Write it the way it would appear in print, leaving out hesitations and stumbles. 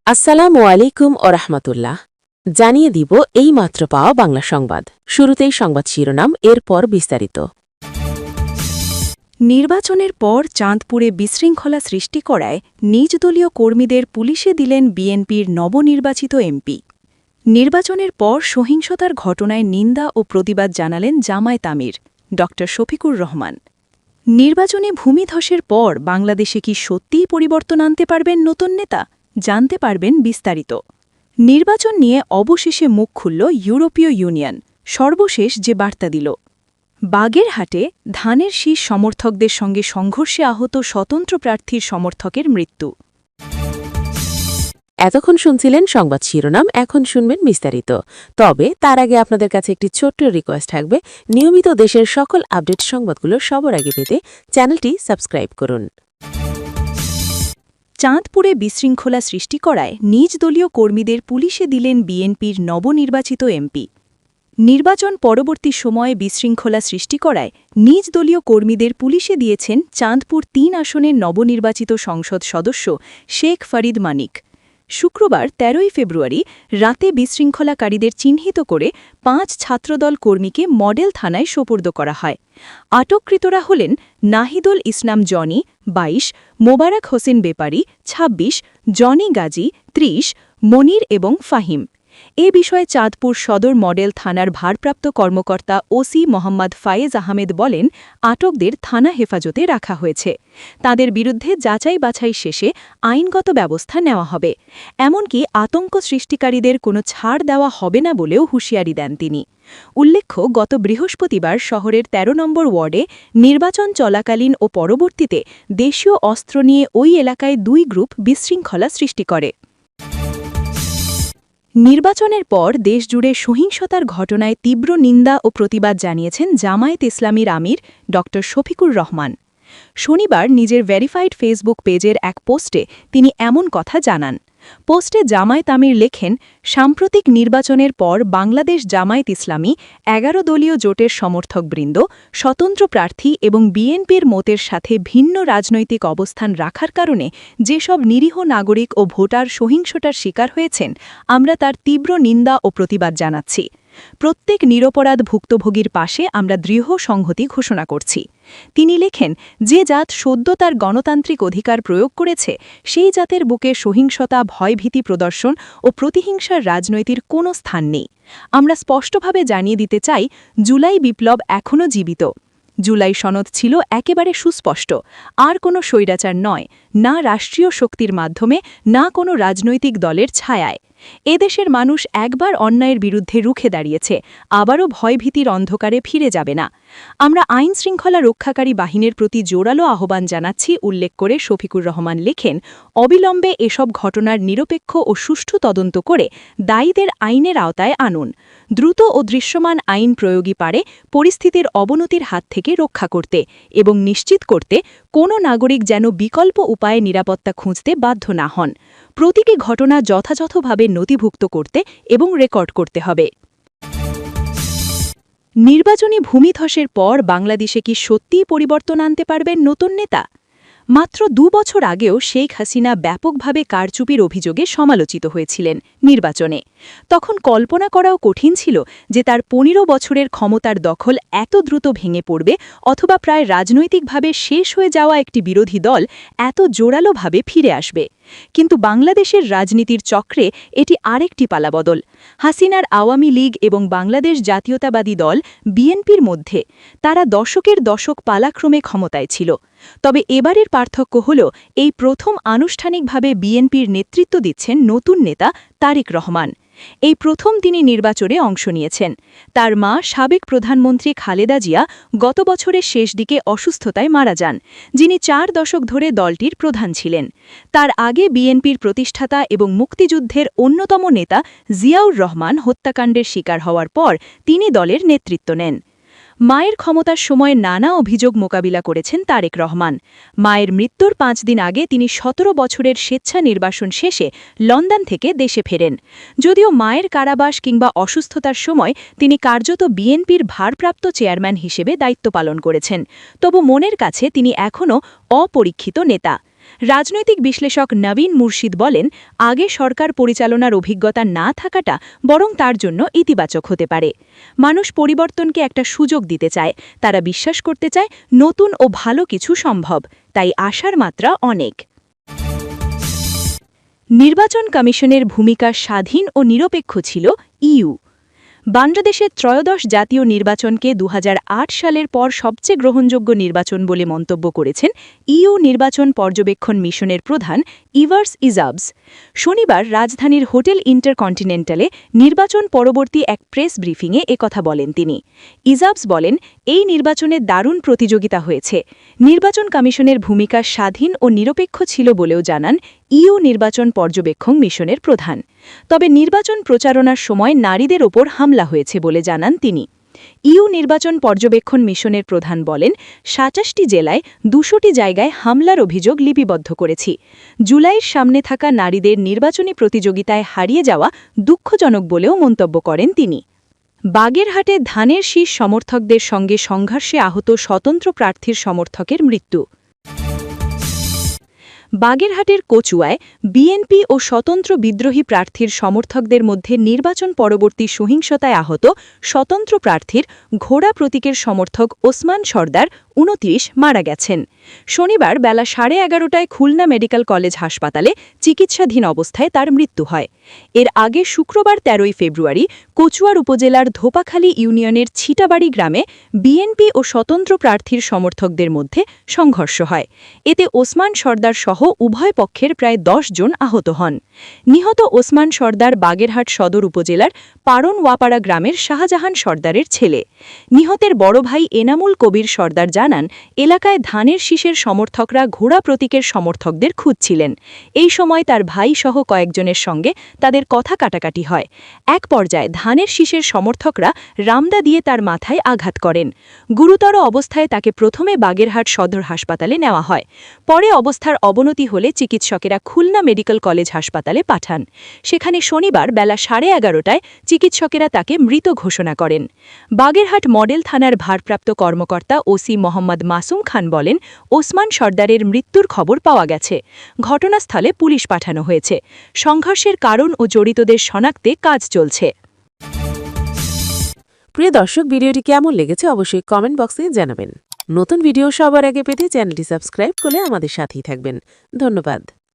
আসসালামু আলাইকুম ও রাহমাতুল্লাহ। জানিয়ে দিব এই মাত্র পাওয়া বাংলা সংবাদ। শুরুতেই সংবাদ শিরোনাম, এরপর বিস্তারিত। নির্বাচনের পর চাঁদপুরে বিশৃঙ্খলা সৃষ্টি করায় নিজ দলীয় কর্মীদের পুলিশে দিলেন বিএনপির নবনির্বাচিত এমপি। নির্বাচনের পর সহিংসতার ঘটনায় নিন্দা ও প্রতিবাদ জানালেন জামায়াত আমির ড শফিকুর রহমান। নির্বাচনে ভূমিধসের পর বাংলাদেশে কি সত্যিই পরিবর্তন আনতে পারবেন নতুন নেতা, জানতে পারবেন বিস্তারিত। নির্বাচন নিয়ে অবশেষে মুখ খুলল ইউরোপীয় ইউনিয়ন, সর্বশেষ যে বার্তা দিল। বাগেরহাটে ধানের শীষ সমর্থকদের সঙ্গে সংঘর্ষে আহত স্বতন্ত্র প্রার্থীর সমর্থকের মৃত্যু। এতক্ষণ শুনছিলেন সংবাদ শিরোনাম, এখন শুনবেন বিস্তারিত। তবে তার আগে আপনাদের কাছে একটি ছোট্ট রিকোয়েস্ট থাকবে, নিয়মিত দেশের সকল আপডেট সংবাদগুলো সবার আগে পেতে চ্যানেলটি সাবস্ক্রাইব করুন। চাঁদপুরে বিশৃঙ্খলা সৃষ্টি করায় নিজ দলীয় কর্মীদের পুলিশে দিলেন বিএনপির নবনির্বাচিত এমপি। নির্বাচন পরবর্তী সময়ে বিশৃঙ্খলা সৃষ্টি করায় নিজ দলীয় কর্মীদের পুলিশে দিয়েছেন চাঁদপুর ৩ আসনের নবনির্বাচিত সংসদ সদস্য শেখ ফরিদ মানিক। শুক্রবার ১৩ ফেব্রুয়ারি রাতে বিশৃঙ্খলাকারীদের চিহ্নিত করে ৫ ছাত্রদল কর্মীকে মডেল থানায় সোপর্দ করা হয়। আটককৃতরা হলেন নাহিদুল ইসলাম জনি ২২, মোবারক হোসেন বেপারি ২৬, জনি গাজী ৩০, মনির এবং ফাহিম। এ বিষয়ে চাঁদপুর সদর মডেল থানার ভারপ্রাপ্ত কর্মকর্তা ওসি মোহাম্মদ ফায়েজ আহমেদ বলেন, আটকদের থানা হেফাজতে রাখা হয়েছে। তাদের বিরুদ্ধে যাচাই বাছাই শেষে আইনগত ব্যবস্থা নেওয়া হবে। এমনকি আতঙ্ক সৃষ্টিকারীদের কোনো ছাড় দেওয়া হবে না বলেও হুঁশিয়ারি দেন তিনি। উল্লেখ্য, গত বৃহস্পতিবার শহরের ১৩ নম্বর ওয়ার্ডে নির্বাচন চলাকালীন ও পরবর্তীতে দেশীয় অস্ত্র নিয়ে ওই এলাকায় ২ গ্রুপ বিশৃঙ্খলা সৃষ্টি করে। নির্বাচনের পর দেশজুড়ে সহিংসতার ঘটনায় তীব্র নিন্দা ও প্রতিবাদ জানিয়েছেন জামায়াত ইসলামীর আমির ড শফিকুর রহমান। শনিবার নিজের ভেরিফাইড ফেসবুক পেজের এক পোস্টে তিনি এমন কথা জানান। পোস্টে জামায়াত আমির লেখেন, সাম্প্রতিক নির্বাচনের পর বাংলাদেশ জামায়াত ইসলামী ১১ দলীয় জোটের সমর্থকবৃন্দ, স্বতন্ত্র প্রার্থী এবং বিএনপির মতের সাথে ভিন্ন রাজনৈতিক অবস্থান রাখার কারণে যেসব নিরীহ নাগরিক ও ভোটার সহিংসতার শিকার হয়েছেন, আমরা তার তীব্র নিন্দা ও প্রতিবাদ জানাচ্ছি। প্রত্যেক নিরপরাধ ভুক্তভোগীর পাশে আমরা দৃঢ় সংহতি ঘোষণা করছি। তিনি লেখেন, যে জাত সদ্য তার গণতান্ত্রিক অধিকার প্রয়োগ করেছে, সেই জাতের বুকে সহিংসতা, ভয়ভীতি প্রদর্শন ও প্রতিহিংসার রাজনৈতিক কোনো স্থান নেই। আমরা স্পষ্টভাবে জানিয়ে দিতে চাই, জুলাই বিপ্লব এখনও জীবিত। জুলাই সনদ ছিল একেবারে সুস্পষ্ট, আর কোনো স্বৈরাচার নয়, না রাষ্ট্রীয় শক্তির মাধ্যমে, না কোনো রাজনৈতিক দলের ছায়ায়। এদেশের মানুষ একবার অন্যায়ের বিরুদ্ধে রুখে দাঁড়িয়েছে, আবারও ভয়ভীতির অন্ধকারে ফিরে যাবে না। আমরা আইন শৃঙ্খলা রক্ষাকারী বাহিনীর প্রতি জোরালো আহ্বান জানাচ্ছি উল্লেখ করে শফিকুর রহমান লেখেন, অবিলম্বে এসব ঘটনার নিরপেক্ষ ও সুষ্ঠু তদন্ত করে দায়ীদের আইনের আওতায় আনুন। দ্রুত ও দৃশ্যমান আইন প্রয়োগই পারে পরিস্থিতির অবনতির হাত থেকে রক্ষা করতে এবং নিশ্চিত করতে কোনো নাগরিক যেন বিকল্প উপায়ে নিরাপত্তা খুঁজতে বাধ্য না হন। প্রতিটি ঘটনা যথাযথভাবে নথিভুক্ত করতে এবং রেকর্ড করতে হবে। নির্বাচনী ভূমিধসের পর বাংলাদেশে কি সত্যিই পরিবর্তন আনতে পারবেন নতুন নেতা? মাত্র ২ বছর আগেও শেখ হাসিনা ব্যাপকভাবে কারচুপির অভিযোগে সমালোচিত হয়েছিলেন নির্বাচনে। তখন কল্পনা করাও কঠিন ছিল যে তার ১৫ বছরের ক্ষমতার দখল এত দ্রুত ভেঙে পড়বে, অথবা প্রায় রাজনৈতিকভাবে শেষ হয়ে যাওয়া একটি বিরোধী দল এত জোরালোভাবে ফিরে আসবে। কিন্তু বাংলাদেশের রাজনীতির চক্রে এটি আরেকটি পালাবদল। হাসিনার আওয়ামী লীগ এবং বাংলাদেশ জাতীয়তাবাদী দল বিএনপির মধ্যে তারা দশকের দশক পালাক্রমে ক্ষমতায় ছিল। তবে এবারের পার্থক্য হল, এই প্রথম আনুষ্ঠানিকভাবে বিএনপির নেতৃত্ব দিচ্ছেন নতুন নেতা তারেক রহমান। এই প্রথম তিনি নির্বাচনে অংশ নিয়েছেন। তার মা সাবেক প্রধানমন্ত্রী খালেদা জিয়া গত বছরের শেষ দিকে অসুস্থতায় মারা যান, যিনি ৪ দশক ধরে দলটির প্রধান ছিলেন। তার আগে বিএনপির প্রতিষ্ঠাতা এবং মুক্তিযুদ্ধের অন্যতম নেতা জিয়াউর রহমান হত্যাকাণ্ডের শিকার হওয়ার পর তিনি দলের নেতৃত্ব নেন। মায়ের ক্ষমতার সময় নানা অভিযোগ মোকাবিলা করেছেন তারেক রহমান। মায়ের মৃত্যুর ৫ দিন আগে তিনি ১৭ বছরের স্বেচ্ছা নির্বাসন শেষে লন্ডন থেকে দেশে ফেরেন। যদিও মায়ের কারাবাস কিংবা অসুস্থতার সময় তিনি কার্যত বিএনপির ভারপ্রাপ্ত চেয়ারম্যান হিসেবে দায়িত্ব পালন করেছেন, তবু মনের কাছে তিনি এখনও অপরীক্ষিত নেতা। রাজনৈতিক বিশ্লেষক নবীন মুর্শিদ বলেন, আগে সরকার পরিচালনার অভিজ্ঞতা না থাকাটা বরং তার জন্য ইতিবাচক হতে পারে। মানুষ পরিবর্তনকে একটা সুযোগ দিতে চায়, তারা বিশ্বাস করতে চায় নতুন ও ভালো কিছু সম্ভব, তাই আশার মাত্রা অনেক। নির্বাচন কমিশনের ভূমিকা স্বাধীন ও নিরপেক্ষ ছিল ইইউ। বাংলাদেশের ত্রয়োদশ জাতীয় নির্বাচনকে 2008 সালের পর সবচেয়ে গ্রহণযোগ্য নির্বাচন বলে মন্তব্য করেছেন ইইউ নির্বাচন পর্যবেক্ষণ মিশনের প্রধান ইভার্স ইজাবস। শনিবার রাজধানীর হোটেল ইন্টারকন্টিনেন্টালে নির্বাচন পরবর্তী এক প্রেস ব্রিফিংয়ে একথা বলেন তিনি। ইজাবস বলেন, এই নির্বাচনে দারুণ প্রতিযোগিতা হয়েছে। নির্বাচন কমিশনের ভূমিকা স্বাধীন ও নিরপেক্ষ ছিল বলেও জানান ইইউ নির্বাচন পর্যবেক্ষণ মিশনের প্রধান। তবে নির্বাচন প্রচারণার সময় নারীদের ওপর হামলা হয়েছে বলে জানান তিনি। ইইউ নির্বাচন পর্যবেক্ষণ মিশনের প্রধান বলেন, ২৭টি জেলায় ২০০টি জায়গায় হামলার অভিযোগ লিপিবদ্ধ করেছি। জুলাইয়ের সামনে থাকা নারীদের নির্বাচনী প্রতিযোগিতায় হারিয়ে যাওয়া দুঃখজনক বলেও মন্তব্য করেন তিনি। বাগেরহাটে ধানের শীষ সমর্থকদের সঙ্গে সংঘর্ষে আহত স্বতন্ত্র প্রার্থীর সমর্থকের মৃত্যু। বাগেরহাটের কচুয়ায় বিএনপি ও স্বতন্ত্র বিদ্রোহী প্রার্থীর সমর্থকদের মধ্যে নির্বাচন পরবর্তী সহিংসতায় আহত স্বতন্ত্র প্রার্থীর ঘোড়া প্রতীকের সমর্থক ওসমান সর্দার ২৯ মারা গেছেন। শনিবার বেলা 11:30টায় খুলনা মেডিকেল কলেজ হাসপাতালে চিকিৎসাধীন অবস্থায় তার মৃত্যু হয়। এর আগে শুক্রবার ১৩ ফেব্রুয়ারি কচুয়ার উপজেলার ধোপাখালী ইউনিয়নের ছিটাবাড়ি গ্রামে বিএনপি ও স্বতন্ত্র প্রার্থীর সমর্থকদের মধ্যে সংঘর্ষ হয়। এতে ওসমান সর্দার সহ উভয় পক্ষের প্রায় ১০ জন আহত হন। নিহত ওসমান সর্দার বাগেরহাট সদর উপজেলার পারন ওয়াপাড়া গ্রামের শাহজাহান সর্দারের ছেলে। নিহতের বড় ভাই এনামুল কবির সর্দার জানান, এলাকায় ধানের শীষের সমর্থকরা ঘোড়া প্রতীকের সমর্থকদের খুঁজছিলেন। এই সময় তার ভাই সহ কয়েকজনের সঙ্গে তাদের কথা কাটাকাটি হয়। এক পর্যায়ে ধানের শীষের সমর্থকরা রামদা দিয়ে তার মাথায় আঘাত করেন। গুরুতর অবস্থায় তাকে প্রথমে বাগেরহাট সদর হাসপাতালে নেওয়া হয়। পরে অবস্থার অবনতি হলে চিকিৎসকেরা খুলনা মেডিকেল কলেজ হাসপাতালে পাঠান। সেখানে শনিবার বেলা 11:30টায় চিকিৎসকেরা তাকে মৃত ঘোষণা করেন। বাগেরহাট মডেল থানার ভারপ্রাপ্ত কর্মকর্তা ওসি মোহাম্মদ মাসুম খান বলেন, ওসমান সর্দারের মৃত্যুর খবর পাওয়া গেছে। ঘটনাস্থলে পুলিশ পাঠানো হয়েছে। সংঘর্ষের কারণ ও জড়িতদের শনাক্তে কাজ চলছে। প্রিয় দর্শক, ভিডিওটি কেমন লেগেছে অবশ্যই কমেন্ট বক্সে জানাবেন। নতুন ভিডিও সবার আগে পেতে চ্যানেলটি সাবস্ক্রাইব করে আমাদের সাথেই থাকবেন। ধন্যবাদ।